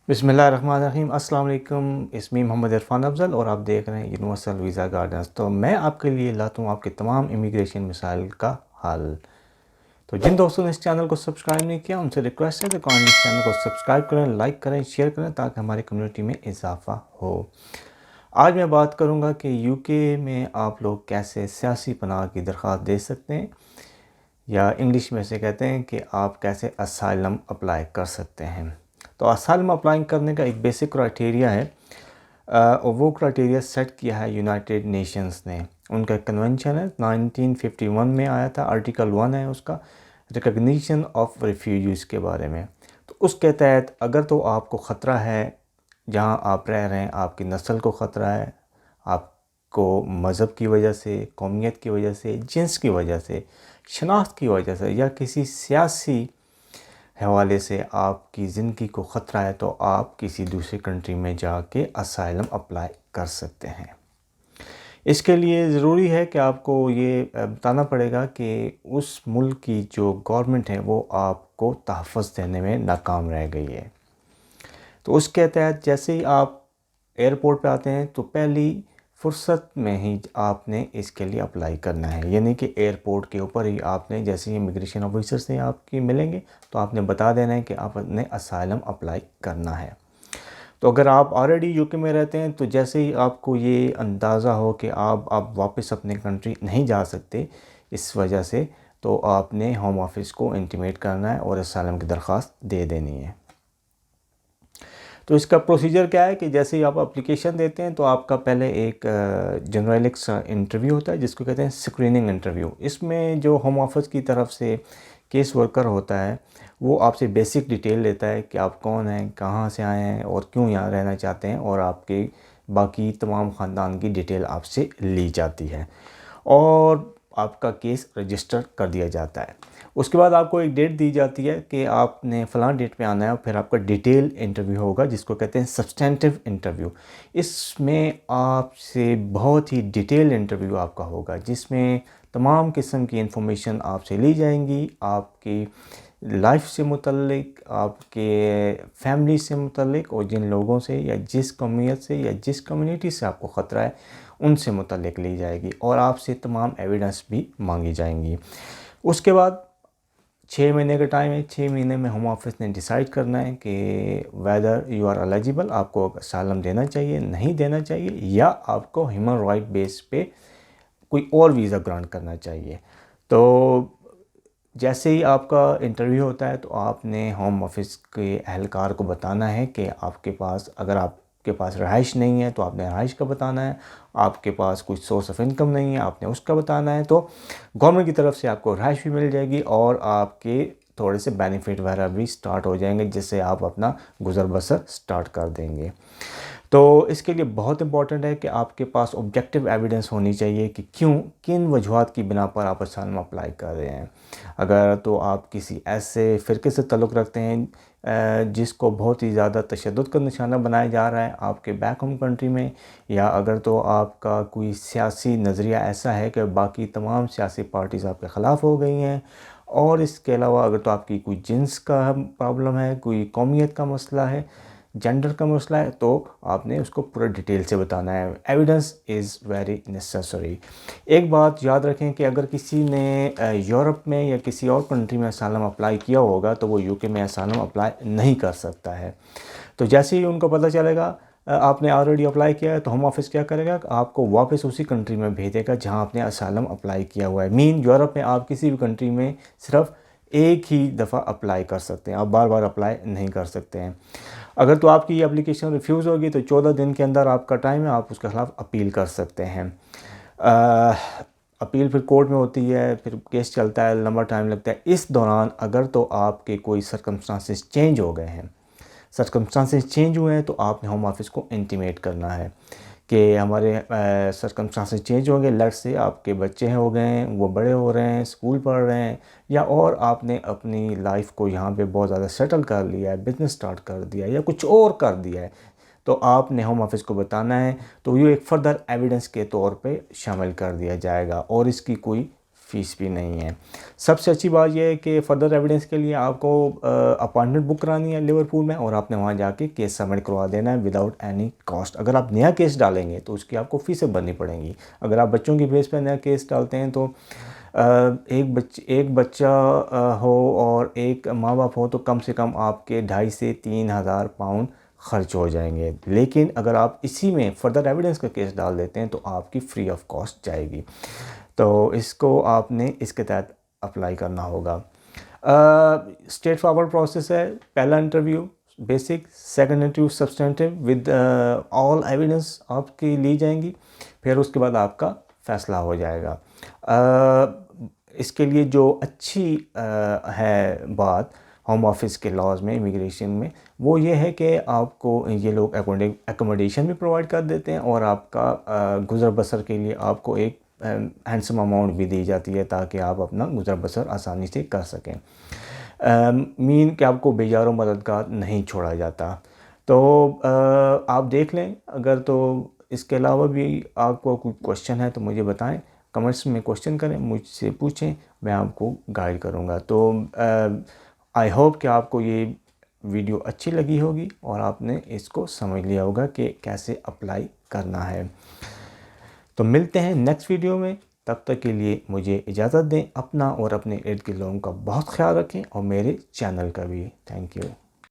बिस्मिल्लाहिर्रहमानिर्रहीम, अस्सलाम वालेकुम। इसमें मोहम्मद इरफान अफजल और आप देख रहे हैं यूनिवर्सल वीज़ा गाइडेंस। तो मैं आपके लिए लाता हूँ आपके तमाम इमिग्रेशन मसाइल का हल। तो जिन दोस्तों ने इस चैनल को सब्सक्राइब नहीं किया उनसे रिक्वेस्ट है कि काइंडली इस चैनल को सब्सक्राइब करें, लाइक करें, शेयर करें ताकि हमारी कम्युनिटी में इजाफ़ा हो। आज मैं बात करूँगा कि यूके में आप लोग कैसे सियासी पनाह की दरख्वास्त दे सकते हैं, या इंग्लिश में से कहते हैं कि आप कैसे असाइलम अप्लाई कर सकते हैं। तो असाइलम अप्लाई करने का एक बेसिक क्राइटेरिया है, और वो क्राइटेरिया सेट किया है यूनाइटेड नेशंस ने। उनका कन्वेंशन है 1951 में आया था, आर्टिकल 1 है उसका, रिकग्निशन ऑफ रिफ्यूजीज़ के बारे में। तो उसके तहत अगर तो आपको ख़तरा है जहाँ आप रह रहे हैं, आपकी नस्ल को ख़तरा है, आपको मज़हब की वजह से, कौमियत की वजह से, जिन्स की वजह से, शनाख्त की वजह से, या किसी सियासी हवाले से आपकी ज़िंदगी को ख़तरा है, तो आप किसी दूसरी कंट्री में जाके असाइलम अप्लाई कर सकते हैं। इसके लिए ज़रूरी है कि आपको ये बताना पड़ेगा कि उस मुल्क की जो गवर्नमेंट है वो आपको तहफ़्फ़ुज़ देने में नाकाम रह गई है। तो उसके तहत जैसे ही आप एयरपोर्ट पे आते हैं तो पहली फ़ुर्सत में ही आपने इसके लिए अप्लाई करना है, यानी कि एयरपोर्ट के ऊपर ही आपने, जैसे ही इमिग्रेशन ऑफिसर से आपकी मिलेंगे तो आपने बता देना है कि आपने असाइलम अप्लाई करना है। तो अगर आप ऑलरेडी यूके में रहते हैं तो जैसे ही आपको ये अंदाज़ा हो कि आप वापस अपने कंट्री नहीं जा सकते इस वजह से, तो आपने होम ऑफिस को इंटीमेट करना है और असाइलम की दरख्वास्त दे देनी है। तो इसका प्रोसीजर क्या है कि जैसे ही आप एप्लीकेशन देते हैं तो आपका पहले एक जनरल इंटरव्यू होता है जिसको कहते हैं स्क्रीनिंग इंटरव्यू। इसमें जो होम ऑफिस की तरफ से केस वर्कर होता है वो आपसे बेसिक डिटेल लेता है कि आप कौन हैं, कहाँ से आए हैं और क्यों यहाँ रहना चाहते हैं, और आपके बाकी तमाम ख़ानदान की डिटेल आपसे ली जाती है और आपका केस रजिस्टर कर दिया जाता है। उसके बाद आपको एक डेट दी जाती है कि आपने फ़लाँ डेट पे आना है, फिर आपका डिटेल इंटरव्यू होगा जिसको कहते हैं सब्सटेंटिव इंटरव्यू। इसमें आपसे बहुत ही डिटेल इंटरव्यू आपका होगा जिसमें तमाम किस्म की इंफॉर्मेशन आपसे ली जाएंगी, आपकी लाइफ से मुतल्लिक, आपके फैमिली से मुतल्लिक, और जिन लोगों से या जिस कौमियत से या जिस कम्युनिटी से आपको ख़तरा है उनसे मुतल्लिक ली जाएगी, और आपसे तमाम एविडेंस भी मांगी जाएंगी। उसके बाद 6 महीने का टाइम है। 6 महीने में होम ऑफिस ने डिसाइड करना है कि वेदर यू आर एलिजिबल, आपको असाइलम देना चाहिए, नहीं देना चाहिए, या आपको ह्यूमन राइट बेस पे कोई और वीज़ा ग्रांट करना चाहिए। तो जैसे ही आपका इंटरव्यू होता है तो आपने होम ऑफिस के एहलकार को बताना है कि आपके पास, अगर आपके पास रहाइश नहीं है तो आपने रहाइश का बताना है, आपके पास कुछ सोर्स ऑफ इनकम नहीं है आपने उसका बताना है। तो गवर्नमेंट की तरफ से आपको रहाइश भी मिल जाएगी और आपके थोड़े से बेनिफिट वगैरह भी स्टार्ट हो जाएंगे जिससे आप अपना गुजर बसर स्टार्ट कर देंगे। तो इसके लिए बहुत इंपॉर्टेंट है कि आपके पास ऑब्जेक्टिव एविडेंस होनी चाहिए कि क्यों, किन वजूहात की बिना पर आप असाइलम अप्लाई कर रहे हैं। अगर तो आप किसी ऐसे फ़िरके से ताल्लुक़ रखते हैं जिसको बहुत ही ज़्यादा तशद्दुद का निशाना बनाया जा रहा है आपके बैक होम कंट्री में, या अगर तो आपका कोई सियासी नज़रिया ऐसा है कि बाकी तमाम सियासी पार्टीज़ आपके ख़िलाफ़ हो गई हैं, और इसके अलावा अगर तो आपकी कोई जिन्स का प्रॉब्लम है, कोई कौमियत का मसला है, जेंडर का मसला है, तो आपने उसको पूरा डिटेल से बताना है। Evidence is very necessary. एक बात याद रखें कि अगर किसी ने यूरोप में या किसी और कंट्री में असाइलम अप्लाई किया होगा तो वो यूके में असाइलम अप्लाई नहीं कर सकता है। तो जैसे ही उनको पता चलेगा आपने ऑलरेडी अप्लाई किया है तो होम ऑफिस क्या करेगा, आपको वापस उसी कंट्री में भेजेगा जहां आपने असाइलम अप्लाई किया हुआ है। मीन यूरोप में आप किसी भी कंट्री में सिर्फ एक ही दफ़ा अप्लाई कर सकते हैं, आप बार बार अप्लाई नहीं कर सकते हैं। अगर तो आपकी एप्लीकेशन रिफ्यूज़ होगी तो 14 दिन के अंदर आपका टाइम है, आप उसके ख़िलाफ़ अपील कर सकते हैं। अपील फिर कोर्ट में होती है, फिर केस चलता है, लंबा टाइम लगता है। इस दौरान अगर तो आपके कोई सर्कमस्टांसेस चेंज हो गए हैं, सर्कमस्टांसेस चेंज हुए हैं, तो आपने होम ऑफिस को इंटीमेट करना है कि हमारे सर्कमस्टांसेस चेंज हो गए। लेट्स से आपके बच्चे हो गए हैं, वो बड़े हो रहे हैं, स्कूल पढ़ रहे हैं, या और आपने अपनी लाइफ को यहाँ पे बहुत ज़्यादा सेटल कर लिया है, बिज़नेस स्टार्ट कर दिया है, या कुछ और कर दिया है, तो आपने होम ऑफिस को बताना है। तो ये एक फर्दर एविडेंस के तौर पे शामिल कर दिया जाएगा और इसकी कोई फ़ीस भी नहीं है। सबसे अच्छी बात यह है कि फ़र्दर एविडेंस के लिए आपको अपॉइंटमेंट बुक करानी है लिवरपूल में, और आपने वहाँ जाके केस सबमिट करवा देना है विदाउट एनी कॉस्ट। अगर आप नया केस डालेंगे तो उसकी आपको फ़ीसें भरनी पड़ेंगी। अगर आप बच्चों की बेस पर नया केस डालते हैं तो एक बच्चा हो और एक माँ बाप हो तो कम से कम आपके 2,500 से 3,000 पाउंड ख़र्च हो जाएंगे। लेकिन अगर आप इसी में फ़र्दर एविडेंस का केस डाल देते हैं तो आपकी फ्री ऑफ कॉस्ट जाएगी। तो इसको आपने इसके तहत अप्लाई करना होगा। स्ट्रेट फॉरवर्ड प्रोसेस है। पहला interview basic, second interview substantive with all evidence आपकी ली जाएंगी, फिर उसके बाद आपका फ़ैसला हो जाएगा। इसके लिए जो अच्छी है बात होम ऑफिस के लॉज में, इमिग्रेशन में, वो ये है कि आपको ये लोग एकोमोडेशन भी प्रोवाइड कर देते हैं, और आपका गुज़र बसर के लिए आपको एक हैंडसम अमाउंट भी दी जाती है ताकि आप अपना गुज़र बसर आसानी से कर सकें। मीन कि आपको बेजारों मददगार नहीं छोड़ा जाता। तो आप देख लें। अगर तो इसके अलावा भी आपको कोई क्वेश्चन है तो मुझे बताएं, कमेंट्स में क्वेश्चन करें, मुझसे पूछें, मैं आपको गाइड करूँगा। तो आई होप कि आपको ये वीडियो अच्छी लगी होगी और आपने इसको समझ लिया होगा कि कैसे अप्लाई करना है। तो मिलते हैं नेक्स्ट वीडियो में। तब तक के लिए मुझे इजाज़त दें। अपना और अपने इर्द गिर्द लोगों का बहुत ख्याल रखें और मेरे चैनल का भी। Thank you.